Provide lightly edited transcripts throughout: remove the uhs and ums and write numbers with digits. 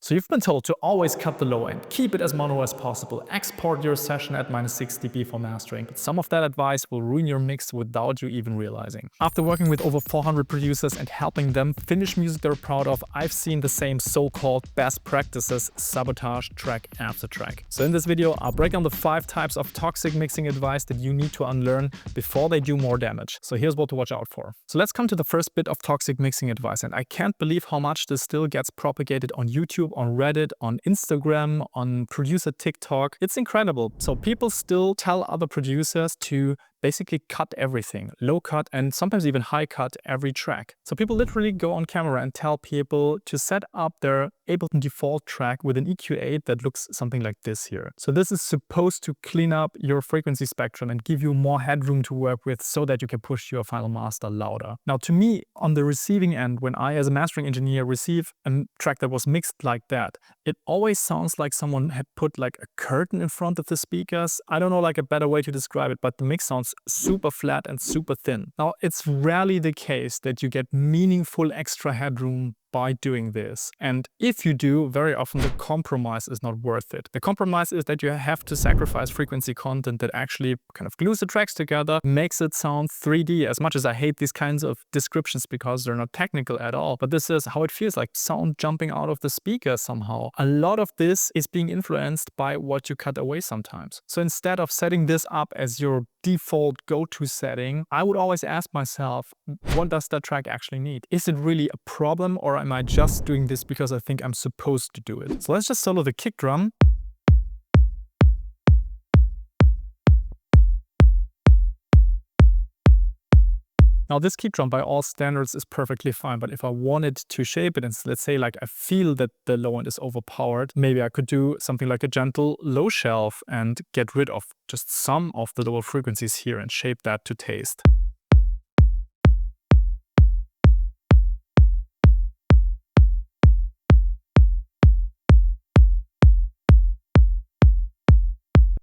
So you've been told to always cut the low end, keep it as mono as possible, export your session at -6 dB for mastering, but some of that advice will ruin your mix without you even realizing. After working with over 400 producers and helping them finish music they're proud of, I've seen the same so-called best practices sabotage track after track. So in this video, I'll break down the 5 types of toxic mixing advice that you need to unlearn before they do more damage. So here's what to watch out for. So let's come to the first bit of toxic mixing advice, and I can't believe how much this still gets propagated on YouTube, on Reddit, on Instagram, on producer TikTok. It's incredible. So people still tell other producers to basically cut everything, low cut and sometimes even high cut every track. So people literally go on camera and tell people to set up their Ableton Default track with an EQ8 that looks something like this here. So this is supposed to clean up your frequency spectrum and give you more headroom to work with so that you can push your final master louder. Now to me, on the receiving end, when I as a mastering engineer receive a track that was mixed like that, it always sounds like someone had put like a curtain in front of the speakers. I don't know like a better way to describe it, but the mix sounds super flat and super thin. Now, it's rarely the case that you get meaningful extra headroom by doing this. And if you do, very often the compromise is not worth it. The compromise is that you have to sacrifice frequency content that actually kind of glues the tracks together, makes it sound 3D. As much as I hate these kinds of descriptions because they're not technical at all, but this is how it feels like sound jumping out of the speaker somehow. A lot of this is being influenced by what you cut away sometimes. So instead of setting this up as your default go-to setting, I would always ask myself, what does that track actually need? Is it really a problem, or am I just doing this because I think I'm supposed to do it? So let's just solo the kick drum. Now this kick drum by all standards is perfectly fine, but if I wanted to shape it and let's say like I feel that the low end is overpowered, maybe I could do something like a gentle low shelf and get rid of just some of the lower frequencies here and shape that to taste.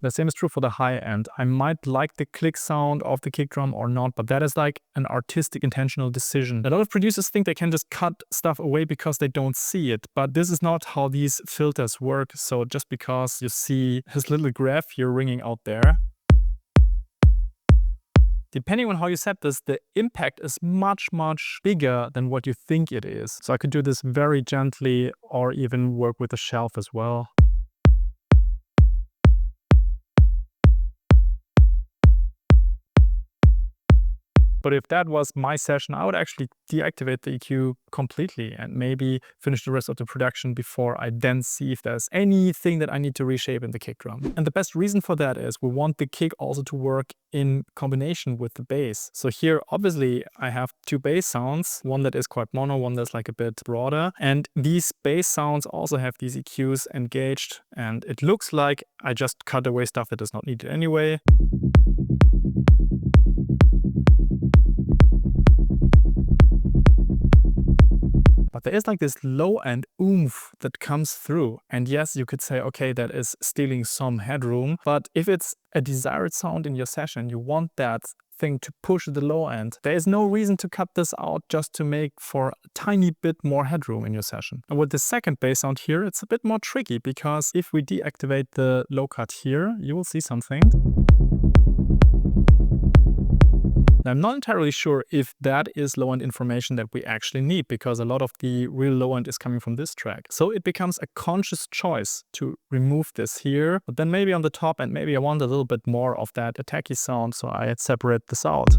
The same is true for the high end. I might like the click sound of the kick drum or not, but that is like an artistic intentional decision. A lot of producers think they can just cut stuff away because they don't see it, but this is not how these filters work. So just because you see his little graph here ringing out there, depending on how you set this, the impact is much, much bigger than what you think it is. So I could do this very gently or even work with the shelf as well. But if that was my session, I would actually deactivate the EQ completely and maybe finish the rest of the production before I then see if there's anything that I need to reshape in the kick drum. And the best reason for that is we want the kick also to work in combination with the bass. So here, obviously, I have 2 bass sounds, one that is quite mono, one that's like a bit broader. And these bass sounds also have these EQs engaged. And it looks like I just cut away stuff that is not needed anyway. But there is like this low end oomph that comes through. And yes, you could say, okay, that is stealing some headroom. But if it's a desired sound in your session, you want that thing to push the low end, there is no reason to cut this out just to make for a tiny bit more headroom in your session. And with the second bass sound here, it's a bit more tricky because if we deactivate the low cut here, you will see something. I'm not entirely sure if that is low-end information that we actually need, because a lot of the real low-end is coming from this track. So it becomes a conscious choice to remove this here, but then maybe on the top end, maybe I want a little bit more of that attacky sound, so I separate this out.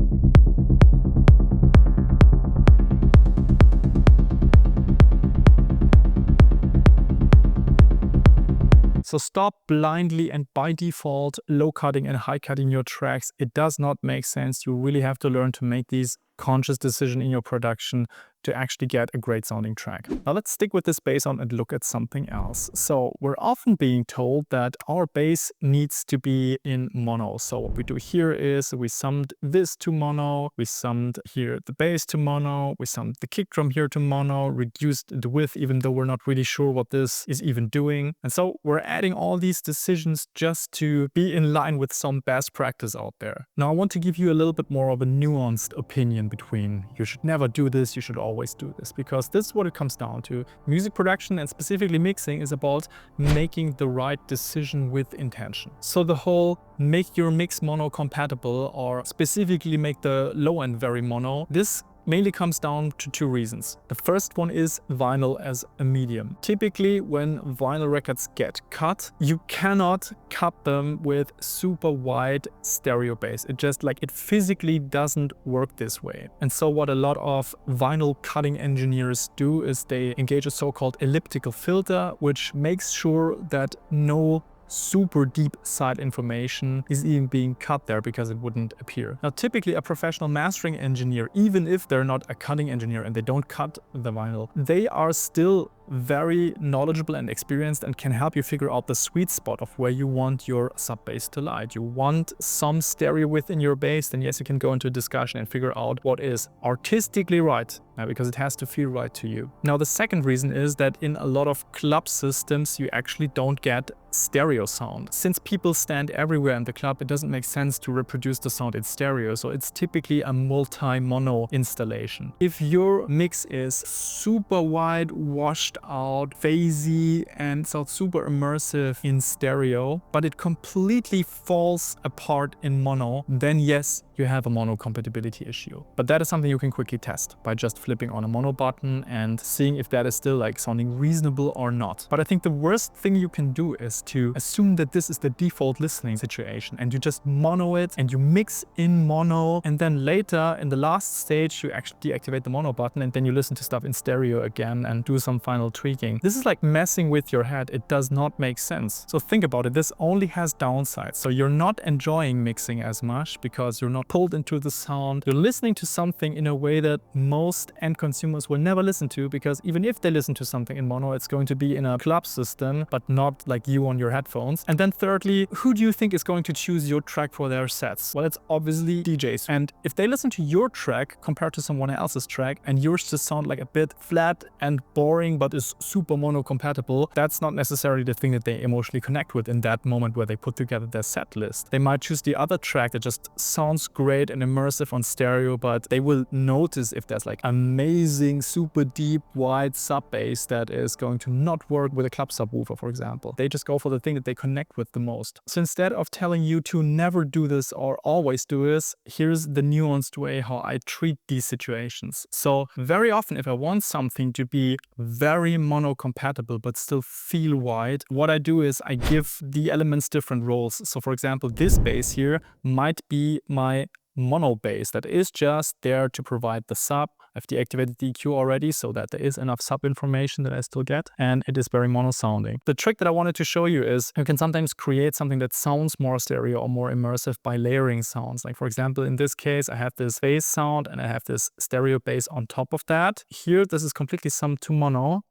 So stop blindly and by default low cutting and high cutting your tracks. It does not make sense. You really have to learn to make these conscious decisions in your production to actually get a great sounding track. Now let's stick with this bass sound and look at something else. So we're often being told that our bass needs to be in mono. So what we do here is we summed this to mono, we summed here the bass to mono, we summed the kick drum here to mono, reduced the width even though we're not really sure what this is even doing. And so we're adding all these decisions just to be in line with some best practice out there. Now I want to give you a little bit more of a nuanced opinion between you should never do this, you should always always do this, because this is what it comes down to. Music production and specifically mixing is about making the right decision with intention. So the whole make your mix mono compatible, or specifically make the low end very mono, this mainly comes down to two reasons. The first one is vinyl as a medium. Typically, when vinyl records get cut, you cannot cut them with super wide stereo bass. It physically doesn't work this way. And so what a lot of vinyl cutting engineers do is they engage a so-called elliptical filter, which makes sure that no super deep side information is even being cut there, because it wouldn't appear. Now, typically a professional mastering engineer, even if they're not a cutting engineer and they don't cut the vinyl, they are still very knowledgeable and experienced and can help you figure out the sweet spot of where you want your sub bass to lie. You want some stereo within your bass, then yes, you can go into a discussion and figure out what is artistically right, because it has to feel right to you. Now, the second reason is that in a lot of club systems, you actually don't get stereo sound. Since people stand everywhere in the club, it doesn't make sense to reproduce the sound in stereo, so it's typically a multi-mono installation. If your mix is super wide, washed out, phasey, and sounds super immersive in stereo, but it completely falls apart in mono, then yes, you have a mono compatibility issue. But that is something you can quickly test by just flipping on a mono button and seeing if that is still sounding reasonable or not. But I think the worst thing you can do is to assume that this is the default listening situation and you just mono it and you mix in mono, and then later in the last stage you actually deactivate the mono button and then you listen to stuff in stereo again and do some final tweaking. This is like messing with your head. It does not make sense. So think about it. This only has downsides. So you're not enjoying mixing as much because you're not pulled into the sound. You're listening to something in a way that most end consumers will never listen to, because even if they listen to something in mono, it's going to be in a club system, but not like you on your headphones. And then thirdly, who do you think is going to choose your track for their sets? Well, it's obviously DJs. And if they listen to your track compared to someone else's track and yours just sound like a bit flat and boring but is super mono compatible, that's not necessarily the thing that they emotionally connect with in that moment where they put together their set list. They might choose the other track that just sounds great and immersive on stereo, but they will notice if there's like amazing, super deep, wide sub bass that is going to not work with a club subwoofer, for example. They just go for the thing that they connect with the most. So instead of telling you to never do this or always do this, here's the nuanced way how I treat these situations. So very often, if I want something to be very mono compatible but still feel wide, what I do is I give the elements different roles. So for example, this bass here might be my mono bass that is just there to provide the sub. I've deactivated the EQ already so that there is enough sub information that I still get, and it is very mono sounding. The trick that I wanted to show you is you can sometimes create something that sounds more stereo or more immersive by layering sounds. Like for example, in this case, I have this bass sound and I have this stereo bass on top of that. Here, this is completely summed to mono.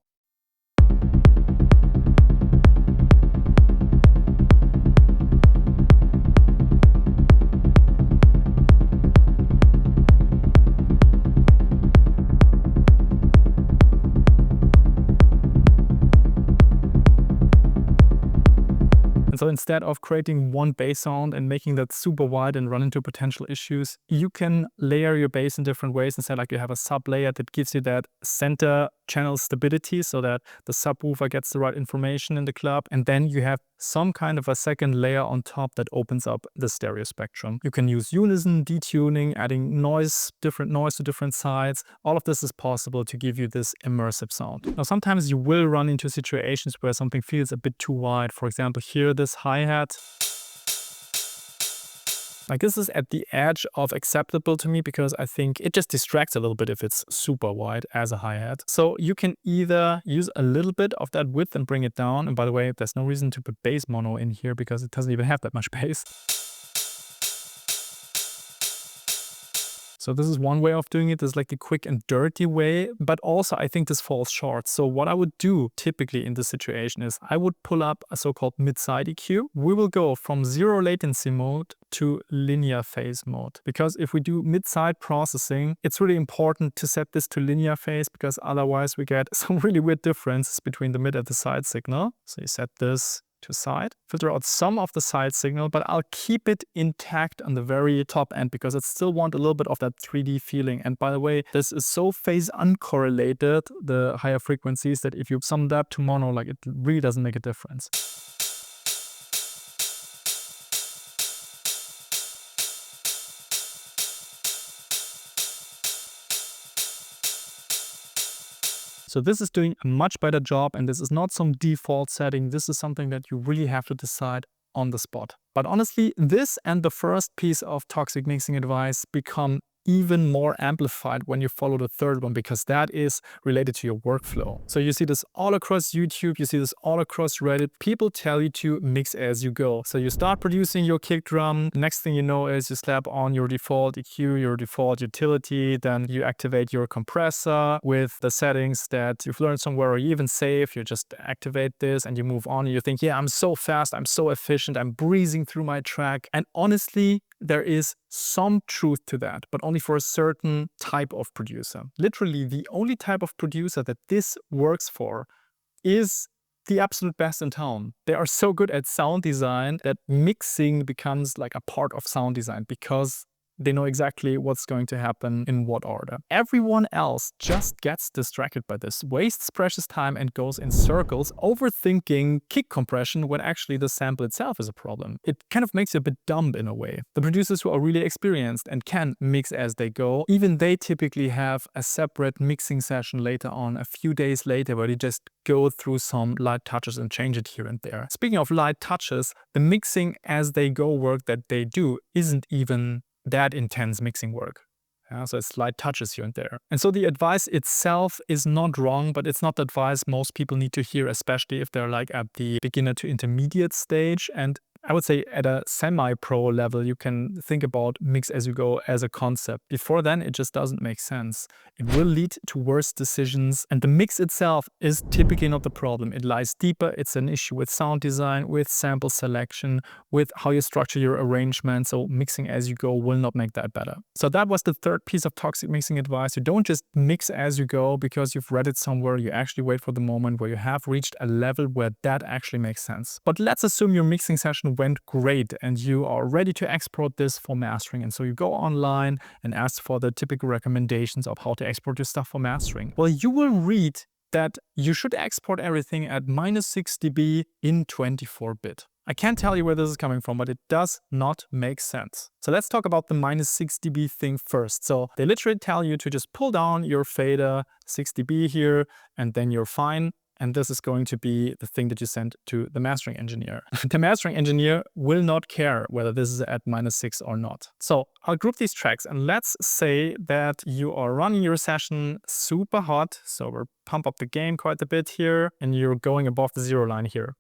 And so instead of creating one bass sound and making that super wide and run into potential issues, you can layer your bass in different ways. Instead, like you have a sub layer that gives you that center channel stability so that the subwoofer gets the right information in the club. And then you have some kind of a second layer on top that opens up the stereo spectrum. You can use unison, detuning, adding noise, different noise to different sides. All of this is possible to give you this immersive sound. Now, sometimes you will run into situations where something feels a bit too wide. For example, here, this hi-hat. Like this is at the edge of acceptable to me because I think it just distracts a little bit if it's super wide as a hi-hat. So you can either use a little bit of that width and bring it down. And by the way, there's no reason to put bass mono in here because it doesn't even have that much bass. So this is one way of doing it. This is like the quick and dirty way, but also I think this falls short. So what I would do typically in this situation is I would pull up a so-called mid-side EQ. We will go from zero latency mode to linear phase mode. Because if we do mid-side processing, it's really important to set this to linear phase because otherwise we get some really weird differences between the mid and the side signal. So you set this to side, filter out some of the side signal, but I'll keep it intact on the very top end because I still want a little bit of that 3D feeling. And by the way, this is so phase uncorrelated, the higher frequencies, that if you sum that to mono, like, it really doesn't make a difference. So this is doing a much better job, and this is not some default setting. This is something that you really have to decide on the spot. But honestly, this and the first piece of toxic mixing advice become even more amplified when you follow the third one, because that is related to your workflow. So you see this all across YouTube, you see this all across Reddit. People tell you to mix as you go. So you start producing your kick drum. Next thing you know is you slap on your default EQ, your default utility. Then you activate your compressor with the settings that you've learned somewhere or you even save. You just activate this and you move on. And you think, yeah, I'm so fast, I'm so efficient, I'm breezing through my track. And honestly, there is some truth to that, but only for a certain type of producer. Literally, the only type of producer that this works for is the absolute best in town. They are so good at sound design that mixing becomes like a part of sound design because they know exactly what's going to happen in what order. Everyone else just gets distracted by this, wastes precious time and goes in circles overthinking kick compression when actually the sample itself is a problem. It kind of makes you a bit dumb in a way. The producers who are really experienced and can mix as they go, even they typically have a separate mixing session later on, a few days later, where they just go through some light touches and change it here and there. Speaking of light touches, the mixing as they go work that they do isn't even that intense mixing work. So it's slight touches here and there. And so the advice itself is not wrong, but it's not the advice most people need to hear, especially if they're like at the beginner to intermediate stage. And I would say at a semi-pro level, you can think about mix as you go as a concept. Before then, it just doesn't make sense. It will lead to worse decisions, and the mix itself is typically not the problem. It lies deeper. It's an issue with sound design, with sample selection, with how you structure your arrangement. So mixing as you go will not make that better. So that was the third piece of toxic mixing advice. You don't just mix as you go because you've read it somewhere. You actually wait for the moment where you have reached a level where that actually makes sense. But let's assume your mixing session went great and you are ready to export this for mastering. And so you go online and ask for the typical recommendations of how to export your stuff for mastering. Well, you will read that you should export everything at -6 dB in 24-bit. I can't tell you where this is coming from, but it does not make sense. So let's talk about the -6 dB thing first. So they literally tell you to just pull down your fader 6 dB here, and then you're fine. And this is going to be the thing that you send to the mastering engineer. The mastering engineer will not care whether this is at -6 or not. So I'll group these tracks, and let's say that you are running your session super hot. So we'll pump up the gain quite a bit here, and you're going above the 0 line here.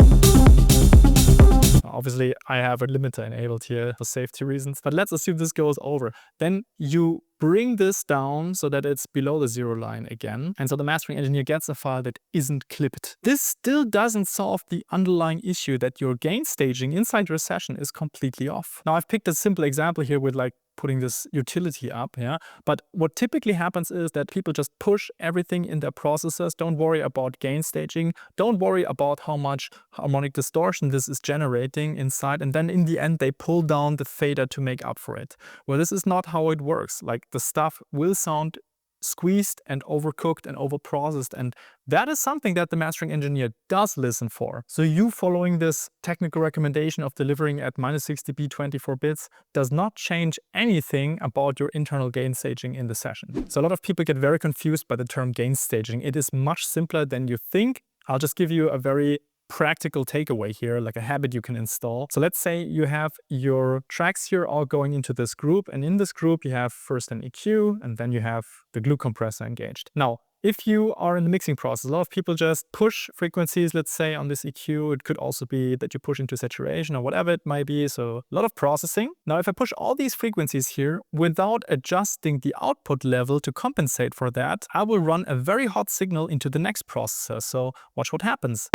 Obviously, I have a limiter enabled here for safety reasons, but let's assume this goes over. Then you bring this down so that it's below the 0 line again. And so the mastering engineer gets a file that isn't clipped. This still doesn't solve the underlying issue that your gain staging inside your session is completely off. Now, I've picked a simple example here with like putting this utility up, but what typically happens is that people just push everything in their processors, don't worry about gain staging, don't worry about how much harmonic distortion this is generating inside, and then in the end they pull down the fader to make up for it. Well, this is not how it works. Like, the stuff will sound squeezed and overcooked and overprocessed, and that is something that the mastering engineer does listen for. So you following this technical recommendation of delivering at -6 dB 24 bits does not change anything about your internal gain staging in the session. So a lot of people get very confused by the term gain staging. It is much simpler than you think. I'll just give you a very practical takeaway here, like a habit you can install. So let's say you have your tracks here all going into this group, and in this group you have first an EQ, and then you have the glue compressor engaged. Now, if you are in the mixing process, a lot of people just push frequencies, let's say, on this EQ. It could also be that you push into saturation or whatever it might be. So a lot of processing. Now, if I push all these frequencies here without adjusting the output level to compensate for that, I will run a very hot signal into the next processor. So watch what happens.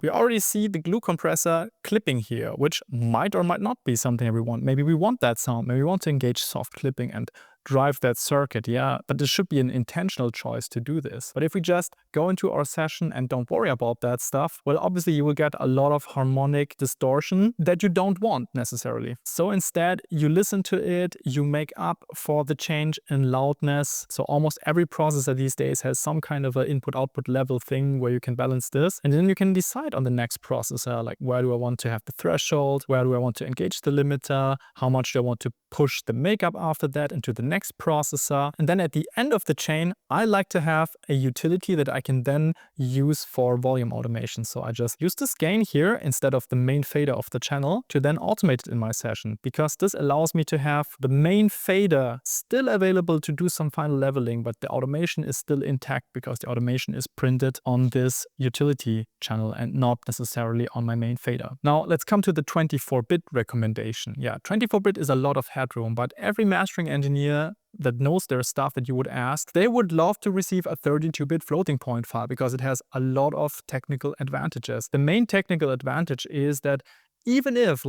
We already see the glue compressor clipping here, which might or might not be something we want. Maybe we want that sound. Maybe we want to engage soft clipping, and drive that circuit. Yeah, but this should be an intentional choice to do this. But if we just go into our session and don't worry about that stuff, well, obviously you will get a lot of harmonic distortion that you don't want necessarily. So instead, you listen to it, you make up for the change in loudness. So almost every processor these days has some kind of an input-output level thing where you can balance this. And then you can decide on the next processor, like where do I want to have the threshold, where do I want to engage the limiter, how much do I want to push the makeup after that into the next processor. And then at the end of the chain, I like to have a utility that I can then use for volume automation. So I just use this gain here instead of the main fader of the channel to then automate it in my session, because this allows me to have the main fader still available to do some final leveling, but the automation is still intact because the automation is printed on this utility channel and not necessarily on my main fader. Now let's come to the 24-bit recommendation. Yeah, 24-bit is a lot of headroom, but every mastering engineer that knows their stuff that you would ask, they would love to receive a 32-bit floating point file because it has a lot of technical advantages. The main technical advantage is that even if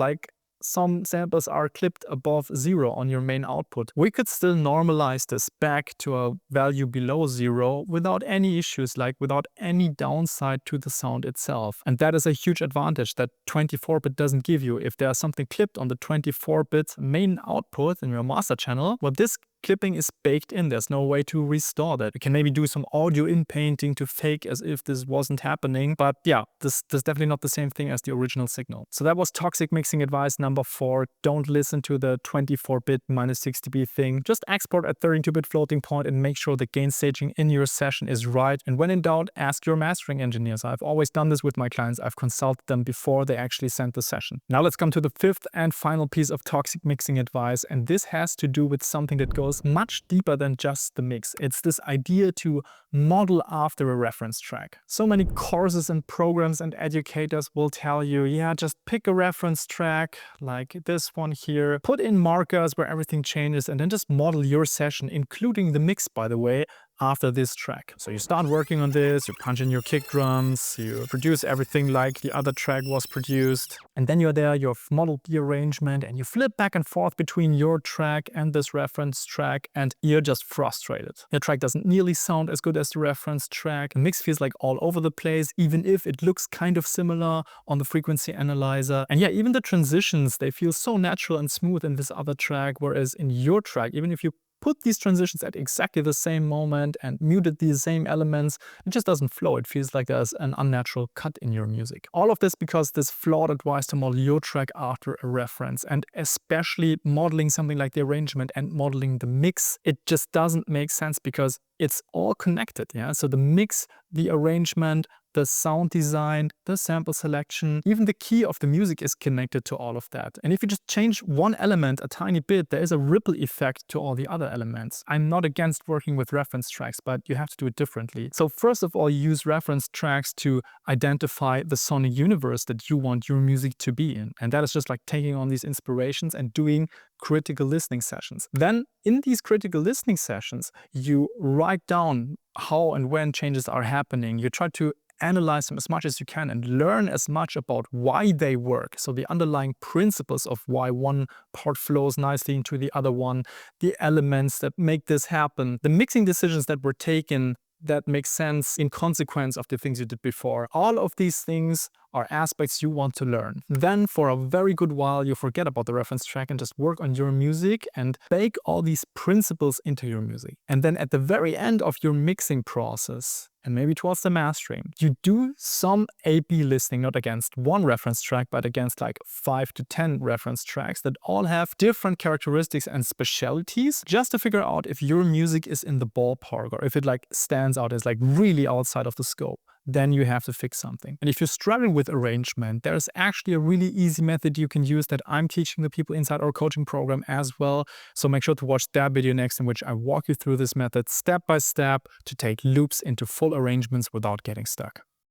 some samples are clipped above 0 on your main output, we could still normalize this back to a value below 0 without any issues, without any downside to the sound itself. And that is a huge advantage that 24-bit doesn't give you. If there's something clipped on the 24-bit main output in your master channel, well, this clipping is baked in. There's no way to restore that. You can maybe do some audio in-painting to fake as if this wasn't happening. But yeah, this is definitely not the same thing as the original signal. So that was toxic mixing advice number 4. Don't listen to the 24-bit -60B thing. Just export at 32-bit floating point and make sure the gain staging in your session is right. And when in doubt, ask your mastering engineers. I've always done this with my clients. I've consulted them before they actually sent the session. Now let's come to the 5th and final piece of toxic mixing advice. And this has to do with something that goes much deeper than just the mix. It's this idea to model after a reference track. So many courses and programs and educators will tell you, yeah, just pick a reference track like this one here, put in markers where everything changes, and then just model your session, including the mix, by the way, after this track. So you start working on this, you punch in your kick drums, you produce everything like the other track was produced, and then you're there, you've modeled the arrangement, and you flip back and forth between your track and this reference track, and you're just frustrated. Your track doesn't nearly sound as good as the reference track. The mix feels like all over the place, even if it looks kind of similar on the frequency analyzer. And yeah, even the transitions, they feel so natural and smooth in this other track, whereas in your track, even if you put these transitions at exactly the same moment and muted these same elements, it just doesn't flow. It feels like there's an unnatural cut in your music. All of this because this flawed advice to model your track after a reference, and especially modeling something like the arrangement and modeling the mix, it just doesn't make sense because it's all connected. Yeah, so the mix, the arrangement, the sound design, the sample selection, even the key of the music is connected to all of that. And if you just change one element a tiny bit, there is a ripple effect to all the other elements. I'm not against working with reference tracks, but you have to do it differently. So first of all, you use reference tracks to identify the sonic universe that you want your music to be in. And that is just like taking on these inspirations and doing critical listening sessions. Then in these critical listening sessions, you write down how and when changes are happening. You try to analyze them as much as you can and learn as much about why they work. So the underlying principles of why one part flows nicely into the other one, the elements that make this happen, the mixing decisions that were taken that make sense in consequence of the things you did before. All of these things are aspects you want to learn. Then for a very good while, you forget about the reference track and just work on your music and bake all these principles into your music. And then at the very end of your mixing process, and maybe towards the mastering, you do some A/B listening, not against one reference track, but against like 5 to 10 reference tracks that all have different characteristics and specialties, just to figure out if your music is in the ballpark or if it like stands out as like really outside of the scope. Then you have to fix something. And if you're struggling with arrangement, there's actually a really easy method you can use that I'm teaching the people inside our coaching program as well. So make sure to watch that video next, in which I walk you through this method step by step to take loops into full arrangements without getting stuck.